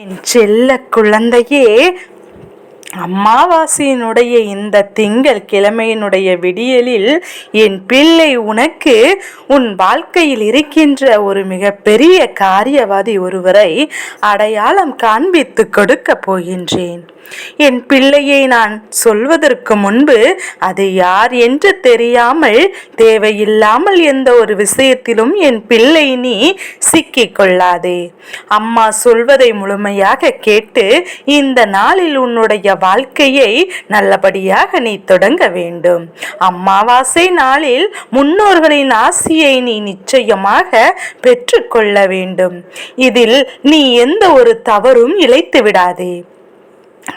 என் செல்ல குழந்தையே, அமாவாசையினுடைய இந்த திங்கள் கிழமையினுடைய விடியலில் என் பிள்ளை உனக்கு உன் வாழ்க்கையில் இருக்கின்ற ஒரு மிகப்பெரிய காரியவாதி ஒருவரை அடையாளம் காண்பித்து கொடுக்க போகின்றேன். என் பிள்ளையை நான் சொல்வதற்கு முன்பு அது யார் என்று தெரியாமல் தேவையில்லாமல் எந்த ஒரு விஷயத்திலும் என் பிள்ளை நீ சிக்கிக் கொள்ளாதே. அம்மா சொல்வதை முழுமையாக கேட்டு இந்த நாளில் உன்னுடைய வாழ்க்கையை நல்லபடியாக நீ தொடங்க வேண்டும். அமாவாசை நாளில் முன்னோர்களின் ஆசியை நீ நிச்சயமாக பெற்றுக்கொள்ள வேண்டும். இதில் நீ எந்த ஒரு தவறும் இழைத்து விடாதே.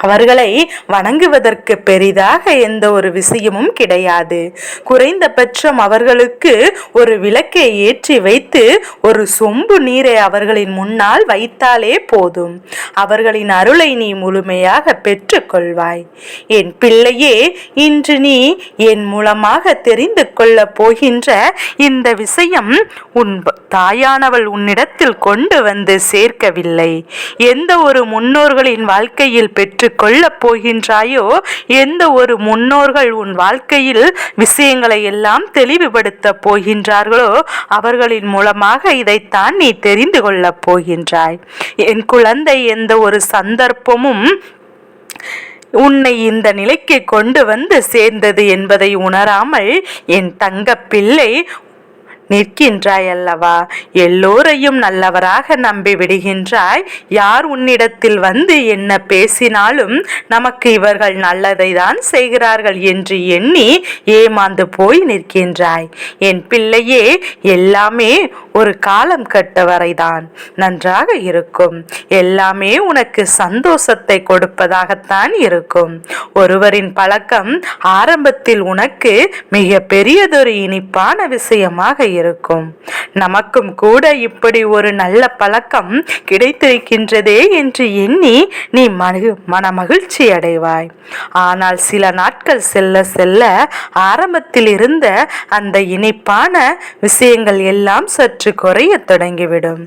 அவர்களை வணங்குவதற்கு பெரிதாக எந்த ஒரு விஷயமும் கிடையாது. குறைந்தபட்சம் அவர்களுக்கு ஒரு விளக்கை ஏற்றி வைத்து ஒரு சொம்பு நீரை அவர்களின் முன்னால் வைத்தாலே போதும். அவர்களின் அருளை நீ முழுமையாக பெற்றுக்கொள்வாய். என் பிள்ளையே, இன்று நீ என் மூலமாக தெரிந்து கொள்ள போகின்ற இந்த விஷயம் உன் தாயானவள் உன்னிடத்தில் கொண்டு வந்து சேர்க்கவில்லை. எந்த ஒரு முன்னோர்களின் வாழ்க்கையில் பெற்று கொள்ளப் போகின்றாயோ, எந்த ஒரு முன்னோர்கள் உன் வாழ்க்கையில் விஷயங்களை எல்லாம் தெளிவுபடுத்த போகின்றார்களோ அவர்களின் மூலமாக இதைத்தான் நீ தெரிந்து கொள்ளப் போகின்றாய். என் குழந்தை, எந்த ஒரு சந்தர்ப்பமும் உன்னை இந்த நிலைக்கு கொண்டு வந்து சேர்ந்தது என்பதை உணராமல் என் தங்க பிள்ளை நிற்கின்றாய் அல்லவா? எல்லோரையும் நல்லவராக நம்பி விடுகின்றாய். யார் உன்னிடத்தில் வந்து என்ன பேசினாலும் நமக்கு இவர்கள் நல்லதை தான் செய்கிறார்கள் என்று எண்ணி ஏமாந்து போய் நிற்கின்றாய். என் பிள்ளையே, எல்லாமே ஒரு காலம் கட்ட வரைதான் நன்றாக இருக்கும். எல்லாமே உனக்கு சந்தோஷத்தை கொடுப்பதாகத்தான் இருக்கும். ஒருவரின் பழக்கம் ஆரம்பத்தில் உனக்கு மிக பெரியதொரு இனிப்பான விஷயமாக இருக்கும். நமக்கும் கூட இப்படி ஒரு நல்ல பழக்கம் கிடைத்திருக்கின்றதே என்று எண்ணி நீ மன மகிழ்ச்சி அடைவாய். ஆனால் சில நாட்கள் செல்ல செல்ல ஆரம்பத்தில் இருந்த அந்த இனிப்பான விஷயங்கள் எல்லாம் சற்று குறைய தொடங்கிவிடும்.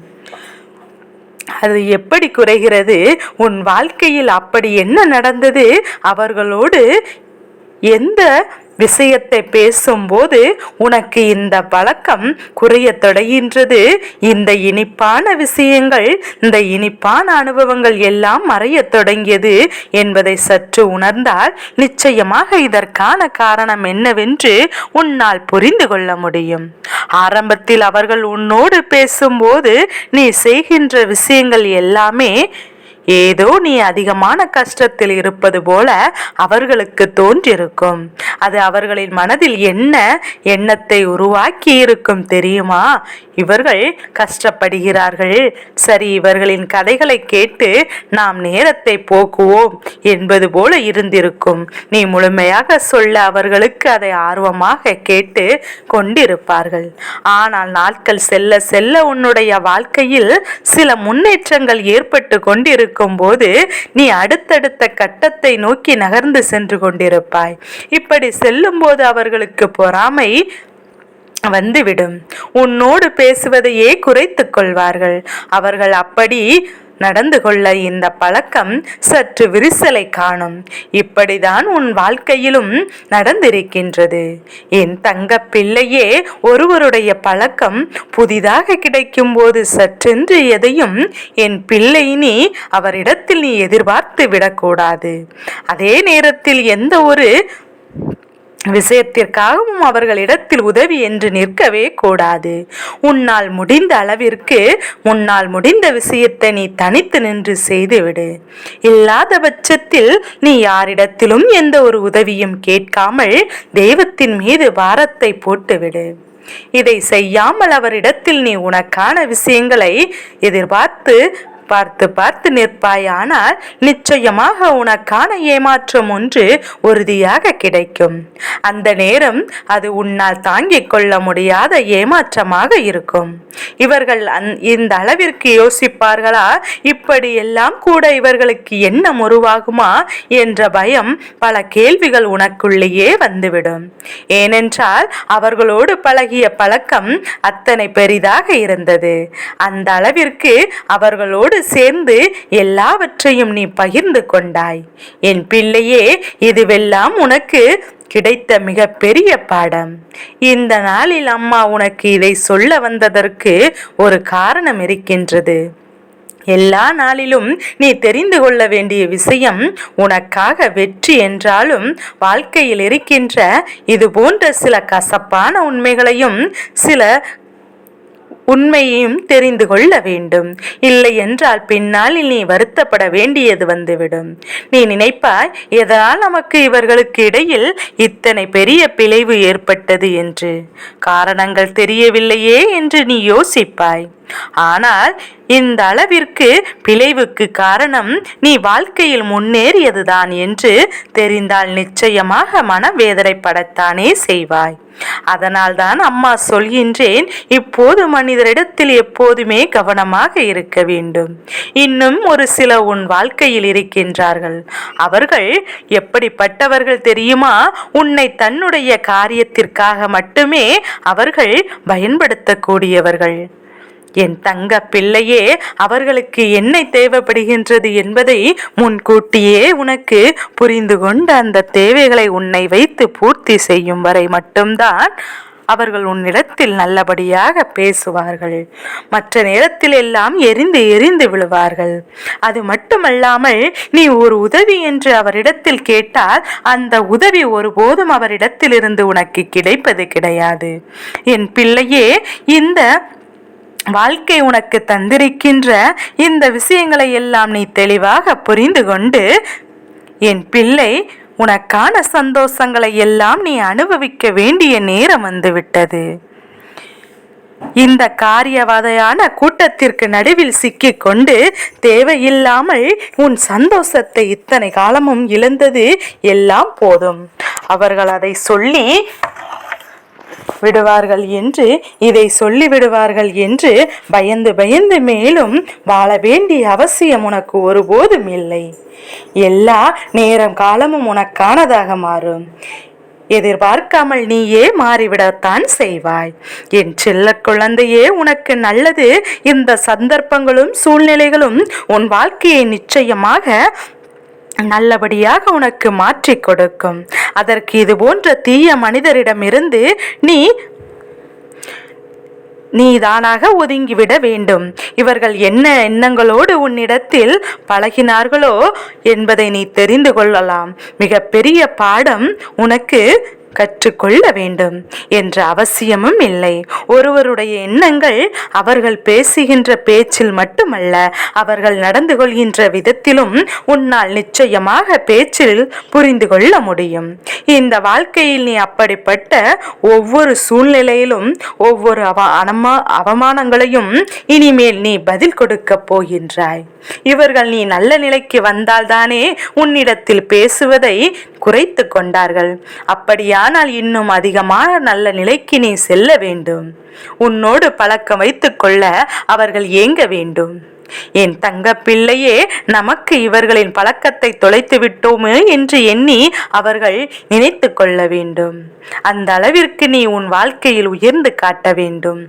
அது எப்படி குறைகிறது? உன் வாழ்க்கையில் அப்படி என்ன நடந்தது? அவர்களோடு எந்த விஷயத்தை பேசும்போது உனக்கு இந்த பழக்கம் குறைய தொடங்கின்றது? இந்த இனிப்பான விஷயங்கள், இந்த இனிப்பான அனுபவங்கள் எல்லாம் மறைய தொடங்கியது என்பதை சற்று உணர்ந்தால் நிச்சயமாக இதற்கான காரணம் என்னவென்று உன்னால் புரிந்து கொள்ள முடியும். ஆரம்பத்தில் அவர்கள் உன்னோடு பேசும்போது நீ செய்கின்ற விஷயங்கள் எல்லாமே ஏதோ நீ அதிகமான கஷ்டத்தில் இருப்பது போல அவர்களுக்கு தோன்றிருக்கும். அது அவர்களின் மனதில் என்ன எண்ணத்தை உருவாக்கி இருக்கும் தெரியுமா? இவர்கள் கஷ்டப்படுகிறார்கள், சரி இவர்களின் கதைகளை கேட்டு நாம் நேரத்தை போக்குவோம் என்பது போல இருந்திருக்கும். நீ முழுமையாக சொல்ல அவர்களுக்கு அதை ஆர்வமாக கேட்டு கொண்டிருப்பார்கள். ஆனால் நாட்கள் செல்ல செல்ல உன்னுடைய வாழ்க்கையில் சில முன்னேற்றங்கள் ஏற்பட்டு கொண்டிருக்கும் போது நீ அடுத்தடுத்த கட்டத்தை நோக்கி நகர்ந்து சென்று கொண்டிருப்பாய். இப்படி செல்லும் போது அவர்களுக்கு பொறாமை வந்துவிடும். உன்னோடு பேசுவதையே குறைத்துக் கொள்வார்கள். அவர்கள் அப்படி நடந்து கொள்ள இந்த பழக்கம் சற்று விரிசலை காணும். இப்படிதான் உன் வாழ்க்கையிலும் நடந்திருக்கின்றது. என் தங்க பிள்ளையே, ஒருவருடைய பழக்கம் புதிதாக கிடைக்கும் போது சற்றென்று எதையும் என் பிள்ளை நீ அவரிடத்தில் நீ எதிர்பார்த்து விடக்கூடாது. அதே நேரத்தில் எந்த ஒரு விஷயத்திற்காகவும் அவர்களிடத்தில் உதவி என்று நிற்கவே கூடாது. உன்னால் முடிந்த அளவிற்கு முன்னால் முடிந்த விஷயத்தை நீ தனித்து நின்று செய்துவிடு. இல்லாத பட்சத்தில் நீ யாரிடத்திலும் எந்த ஒரு உதவியும் கேட்காமல் தெய்வத்தின் மீது பாரத்தை போட்டுவிடு. இதை செய்யாமல் அவரிடத்தில் நீ உனக்கான விஷயங்களை எதிர்பார்த்து பார்த்து நிற்பாயானால் நிச்சயமாக உனக்கான ஏமாற்றம் ஒன்று உறுதியாக கிடைக்கும். அந்த நேரம் அது உன்னால் தாங்கிக் கொள்ள முடியாத ஏமாற்றமாக இருக்கும். இவர்கள் இந்த அளவிற்கு யோசிப்பார்களா? இப்படி எல்லாம் கூட இவர்களுக்கு எண்ணம் உருவாகுமா என்ற பயம், பல கேள்விகள் உனக்குள்ளேயே வந்துவிடும். ஏனென்றால் அவர்களோடு பழகிய பழக்கம் அத்தனை பெரிதாக இருந்தது. அந்த அளவிற்கு அவர்களோடு என்னோடு சேர்ந்து எல்லாவற்றையும் நீ பகிர்ந்து கொண்டாய். என் பிள்ளையே, இதுவெல்லாம் உனக்கு கிடைத்த மிக பெரிய பாடம். இந்த நாளில் அம்மா உனக்கு இதை சொல்ல வந்ததற்கு ஒரு காரணம் இருக்கின்றது. எல்லா நாளிலும் நீ தெரிந்து கொள்ள வேண்டிய விஷயம், உனக்காக வெற்றி என்றாலும் வாழ்க்கையில் இருக்கின்ற இது போன்ற சில கசப்பான உண்மைகளையும் சில உண்மையையும் தெரிந்து கொள்ள வேண்டும். இல்லை என்றால் பின்னால் நீ வருத்தப்பட வேண்டியது வந்துவிடும். நீ நினைப்பாய், எதனால் நமக்கு இவர்களுக்கு இடையில் இத்தனை பெரிய பிளவு ஏற்பட்டது என்று. காரணங்கள் தெரியவில்லையே என்று நீ யோசிப்பாய். ஆனால் இந்த அளவிற்கு பிளவுக்கு காரணம் நீ வாழ்க்கையில் முன்னேறியதுதான் என்று தெரிந்தால் நிச்சயமாக மனவேதனைப்படத்தானே செய்வாய். அதனால்தான் அம்மா சொல்கின்றேன், இப்போது மனிதரிடத்தில் எப்போதுமே கவனமாக இருக்க வேண்டும். இன்னும் ஒரு சில உன் வாழ்க்கையில் இருக்கின்றார்கள். அவர்கள் எப்படிப்பட்டவர்கள் தெரியுமா? உன்னை தன்னுடைய காரியத்திற்காக மட்டுமே அவர்கள் பயன்படுத்தக்கூடியவர்கள். என் தங்க பிள்ளையே, அவர்களுக்கு என்ன தேவைப்படுகின்றது என்பதை முன்கூட்டியே உனக்கு புரிந்து கொண்டு அந்த தேவைகளை உன்னை வைத்து பூர்த்தி செய்யும் வரை மட்டும்தான் அவர்கள் உன்னிடத்தில் நல்லபடியாக பேசுவார்கள். மற்ற நேரத்தில் எல்லாம் எரிந்து விழுவார்கள். அது மட்டுமல்லாமல் நீ ஒரு உதவி என்று அவரிடத்தில் கேட்டால் அந்த உதவி ஒருபோதும் அவரிடத்திலிருந்து உனக்கு கிடைப்பது கிடையாது. என் பிள்ளையே, இந்த வாழ்க்கை உனக்கு தந்திருக்கின்ற இந்த விஷயங்களை எல்லாம் நீ தெளிவாக புரிந்து கொண்டு, என் பிள்ளை, உனக்கான சந்தோஷங்களை எல்லாம் நீ அனுபவிக்க வேண்டிய நேரம் வந்துவிட்டது. இந்த காரியவாதையான கூட்டத்திற்கு நடுவில் சிக்கிக்கொண்டு தேவையில்லாமல் உன் சந்தோஷத்தை இத்தனை காலமும் இழந்தது எல்லாம் போதும். அவர்கள் அதை சொல்லி விடுவார்கள் என்று, இதை சொல்லிவிடுவார்கள் என்று பயந்து மேலும் வாழ வேண்டிய அவசியம் உனக்கு ஒருபோதும் இல்லை. எல்லா நேரம் காலமும் உனக்கானதாக மாறும். எதிர்பார்க்காமல் நீயே மாறிவிடத்தான் செய்வாய். என் செல்ல குழந்தையே, உனக்கு நல்லது. இந்த சந்தர்ப்பங்களும் சூழ்நிலைகளும் உன் வாழ்க்கையை நிச்சயமாக நல்லபடியாக உனக்கு மாற்றி கொடுக்கும். அதற்கு இது போன்ற தீய மனிதரிடமிருந்து நீ தானாக ஒதுங்கிவிட வேண்டும். இவர்கள் என்ன எண்ணங்களோடு உன்னிடத்தில் பழகினார்களோ என்பதை நீ தெரிந்து கொள்ளலாம். மிக பெரிய பாடம் உனக்கு கற்றுக்கொள்ள வேண்டும் என்ற அவசியமும் இல்லை. ஒருவருடைய எண்ணங்கள் அவர்கள் பேசுகின்ற பேச்சில் மட்டுமல்ல, அவர்கள் நடந்து கொள்கின்ற விதத்திலும் உன்னால் நிச்சயமாக பேச்சில் புரிந்து கொள்ள முடியும். இந்த வாழ்க்கையில் நீ அப்படிப்பட்ட ஒவ்வொரு சூழ்நிலையிலும் ஒவ்வொரு அவமானங்களையும் இனிமேல் நீ பதில் கொடுக்க போகின்றாய். இவர்கள் நீ நல்ல நிலைக்கு வந்தால்தானே உன்னிடத்தில் பேசுவதை குறைத்து கொண்டார்கள். அப்படியானால் இன்னும் அதிகமான நல்ல நிலைக்கு நீ செல்ல வேண்டும். உன்னோடு பழக்கம் வைத்துக் கொள்ள அவர்கள் ஏங்க வேண்டும். என் தங்க பிள்ளையே, நமக்கு இவர்களின் பழக்கத்தை தொலைத்து விட்டோமே என்று எண்ணி அவர்கள் நினைத்து கொள்ள வேண்டும். அந்த அளவிற்கு நீ உன் வாழ்க்கையில் உயர்ந்து காட்ட வேண்டும்.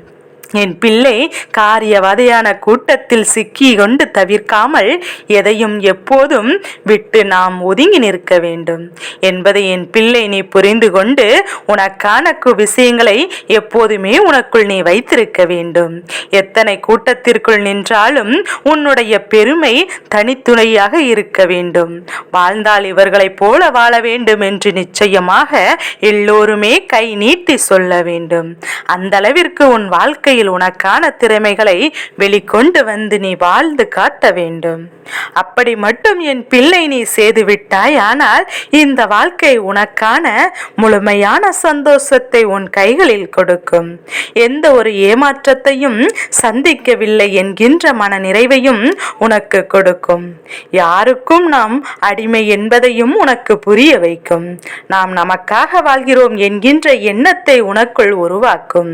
என் பிள்ளை, காரியவாதையான கூட்டத்தில் சிக்கி கொண்டு தவிர்க்காமல் எதையும் எப்போதும் விட்டு நாம் ஒதுங்கி நிற்க வேண்டும் என்பதை என் பிள்ளை நீ புரிந்து கொண்டு உனக்கான விஷயங்களை எப்போதுமே உனக்குள் நீ வைத்திருக்க வேண்டும். எத்தனை கூட்டத்திற்குள் நின்றாலும் உன்னுடைய பெருமை தனித்துணையாக இருக்க வேண்டும். வாழ்ந்தால் இவர்களைப் போல வாழ வேண்டும் என்று நிச்சயமாக எல்லோருமே கை நீட்டி சொல்ல வேண்டும். அந்த அளவிற்கு உன் வாழ்க்கையில் உனக்கான திறமைகளை வெளிக்கொண்டு வந்து நீ வாழ்ந்து காட்ட வேண்டும். அப்படி மட்டும் என் பிள்ளை நீ செய்து விட்டாய். ஆனால் இந்த வாழ்க்கை உனக்கான முழுமையான சந்தோஷத்தை உன் கைகளில் கொடுக்கும். எந்த ஒரு ஏமாற்றத்தையும் சந்திக்கவில்லை என்கின்ற மன நிறைவையும் உனக்கு கொடுக்கும். யாருக்கும் நாம் அடிமை என்பதையும் உனக்கு புரிய வைக்கும். நாம் நமக்காக வாழ்கிறோம் என்கின்ற எண்ணத்தை உனக்குள் உருவாக்கும்.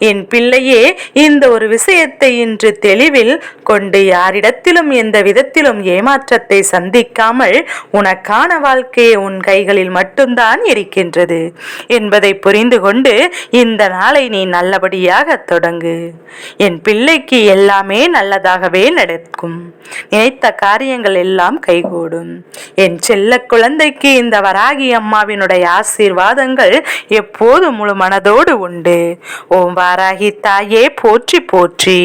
என் பிள்ளையே, இந்த ஒரு விஷயத்தை இன்று தெளிவில் கொண்டு யாரிடத்திலும் எந்த விதத்திலும் ஏமாற்றத்தை சந்திக்காமல் உனக்கான வாழ்க்கையை உன் கைகளில் மட்டும்தான் இருக்கின்றது என்பதை புரிந்து கொண்டு இந்த நாளை நீ நல்லபடியாக தொடங்கு. என் பிள்ளைக்கு எல்லாமே நல்லதாகவே நடக்கும். நினைத்த காரியங்கள் எல்லாம் கைகூடும். என் செல்ல குழந்தைக்கு இந்த வராகி அம்மாவினுடைய ஆசீர்வாதங்கள் எப்போது முழு மனதோடு உண்டு. ஓம் வாராகி தாயே போற்றி போற்றி.